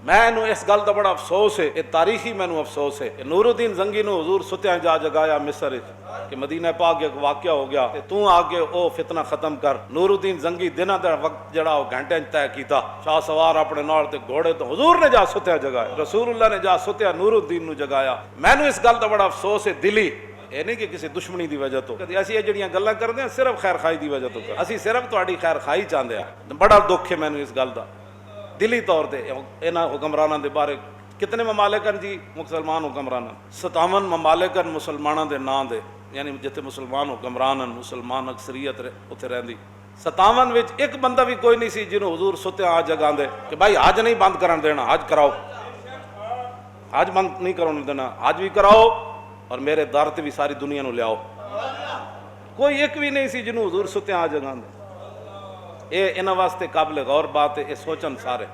मैनू इस गल का बड़ा अफसोस है, तारीखी मैनू अफसोस है। नूरुद्दीन जंगी नू हुजूर सुत्या जा जगाया मिस्र कि मदीना पाक एक वाकया हो गया ते तू आके ओ फितना खत्म कर। नूरुद्दीन जंगी दिना दा वक्त जड़ा घंटे तय किया, शाह सवार अपने नाल ते घोड़े तो हुजूर ने जा सुत्या जगाया, रसूलुल्लाह ने जा सुत्या नूरुद्दीन नू जगाया। मैनू इस गल का बड़ा अफसोस है दिली, ये नहीं कि किसी दुश्मनी की वजह तो असीं ये जिहड़ियां गल्लां करदे हां सिर्फ खैर खाई की वजह तो कर, असीं सिर्फ तुहाडी खैर खाई चाहते हैं। बड़ा दुख है मैनू इस गल का दिली तौर पर। इन्हां हुक्मरानां दे बारे कितने ममालिकन जी मुसलमान हुक्मरान, 57 ममालिकन मुसलमानों के नां दे, यानी जिथे मुसलमान हुक्मरान मुसलमान अक्सरीयत उत्थे रहिंदी। 57 विच एक बंदा भी कोई नहीं सी जिन्होंने हुजूर सुत्या आज जगांदे कि भाई हज नहीं बंद करन देना, हज कराओ, हज बंद नहीं करन देना, हज भी कराओ और मेरे दर ते भी सारी दुनिया नूं लियाओ। कोई एक भी नहीं सी जिन्होंने हुजूर सुत्या आज जगांदे। ये इन्हां वास्ते काबिल गौर बात है, ये सोचन सारे।